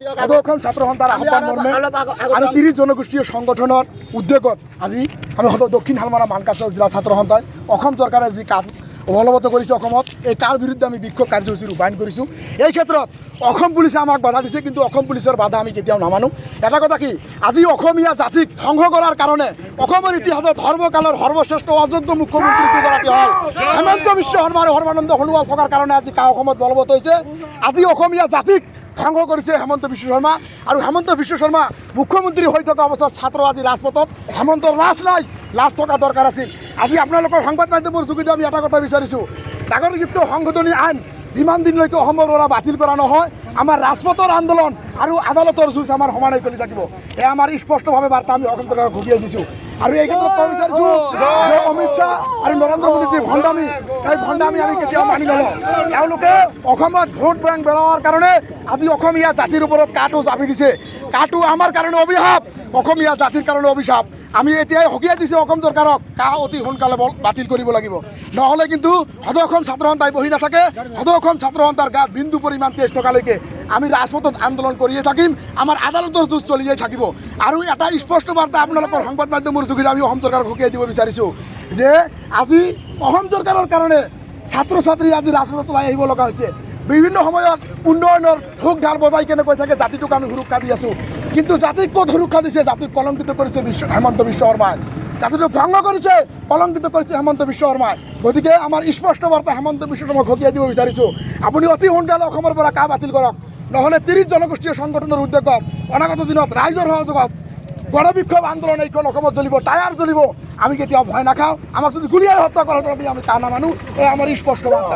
সদৌ ছাত্ৰ সন্থাৰ আহ্বান মৰ্মে আৰু 30 জনগোষ্ঠীয় সংগঠনৰ উদ্যোগত আজি আমি সদৌ দক্ষিণ শালমাৰা মানকাছাৰ জিলা ছাত্ৰ সন্থাই অসম চৰকাৰে যি কাজ অৱলম্বন কৰিছে অসমত এই কাৰ বিৰুদ্ধে আমি বিক্ষোভ কাৰ্যসূচী ৰূপায়ণ কৰিছোঁ। এই ক্ষেত্ৰত অসম পুলিচে আমাক বাধা দিছে, কিন্তু অসম পুলিচৰ বাধা আমি কেতিয়াও নামানো। এটা কথা কি, আজি অসমীয়া জাতিক ধ্বংস কৰাৰ কাৰণে অসমৰ ইতিহাসত সৰ্বকালৰ সৰ্বশ্ৰেষ্ঠ অযোগ্য মুখ্যমন্ত্ৰী দুগৰাকী হ'ল হেমন্ত বিশ্ব শৰ্মা আৰু সৰ্বানন্দ সোণোৱাল থকাৰ কাৰণে আজি অসমত বলবৎ হৈছে। আজি অসমীয়া জাতিক ধ্বংস কৰিছে হেমন্ত বিশ্ব শৰ্মা, আৰু হেমন্ত বিশ্ব শৰ্মা মুখ্যমন্ত্ৰী হৈ থকা অৱস্থাত ছাত্ৰ আজি ৰাজপথত। হেমন্তৰ লাজ নাই, লাজ থকা দৰকাৰ আছিল। আজি আপোনালোকৰ সংবাদ মাধ্যমৰ যোগেদি আমি এটা কথা বিচাৰিছোঁ, নাগৰিকত্ব সংশোধনী আইন যিমান দিনলৈকে অসমৰ পৰা বাতিল কৰা নহয়, আমাৰ ৰাজপথৰ আন্দোলন আৰু আদালতৰ যুঁজ আমাৰ সমানে চলি থাকিব। এয়া আমাৰ স্পষ্টভাৱে বাৰ্তা আমি অসম চৰকাৰক ঘূৰিয়াই দিছোঁ। আৰু এই ক্ষেত্ৰত ক'ব বিচাৰিছোঁ যে অমিত শ্বাহ আৰু নৰেন্দ্ৰ মোদীৰ যি ভণ্ডামি, সেই ভণ্ডামি আমি কেতিয়াও মানি নলওঁ। তেওঁলোকে অসমত ভোট বেংক বেৰোৱাৰ কাৰণে আজি অসমীয়া জাতিৰ ওপৰত কাটো জাপি দিছে। কাটো আমাৰ কাৰণে অভিশাপ, অসমীয়া জাতিৰ কাৰণে অভিশাপ। আমি এতিয়াই সকীয়াই দিছোঁ অসম চৰকাৰক, অতি সোনকালে বাতিল কৰিব লাগিব, নহ'লে কিন্তু সদৌ অসম ছাত্ৰ সন্থাই বহি নাথাকে। সদৌ অসম ছাত্ৰ সন্থাৰ গাত বিন্দু পৰিমাণ তেজ থকালৈকে আমি ৰাজপথত আন্দোলন কৰিয়ে থাকিম, আমাৰ আদালতৰ যুঁজ চলিয়েই থাকিব। আৰু এটা স্পষ্ট বাৰ্তা আপোনালোকৰ সংবাদ মাধ্যমৰ যোগেদি আমি অসম চৰকাৰক সকীয়াই দিব বিচাৰিছোঁ যে আজি অসম চৰকাৰৰ কাৰণে ছাত্ৰ ছাত্ৰী আজি ৰাজপথত ওলাই আহিব লগা হৈছে। বিভিন্ন সময়ত উন্নয়নৰ ঢোক ঢাল বজাই কেনে কৈ থাকে জাতিটোক আমি সুৰক্ষা দি আছোঁ, কিন্তু জাতিক ক'ত সুৰক্ষা দিছে? জাতিক কলংকিত কৰিছে হেমন্ত বিশ্ব শৰ্মাই, জাতিটোক ধ্বংস কৰিছে, কলংকিত কৰিছে হেমন্ত বিশ্ব শৰ্মাই। গতিকে আমাৰ স্পষ্ট বাৰ্তা হেমন্ত বিশ্ব শৰ্মাক সকীয়াই দিব বিচাৰিছোঁ, আপুনি অতি সোনকালে অসমৰ পৰা বাতিল কৰক, নহ'লে 30 জনগোষ্ঠীয় সংগঠনৰ উদ্যোগত অনাগত দিনত ৰাইজৰ সহযোগত গণবিক্ষোভ আন্দোলন এইখন অসমত জ্বলিব, টায়াৰ জ্বলিব। আমি কেতিয়াও ভয় নাখাওঁ, আমাক যদি গুলিয়াই হত্যা কৰা আমি তা নামানো। এই আমাৰ স্পষ্ট বাৰ্তা।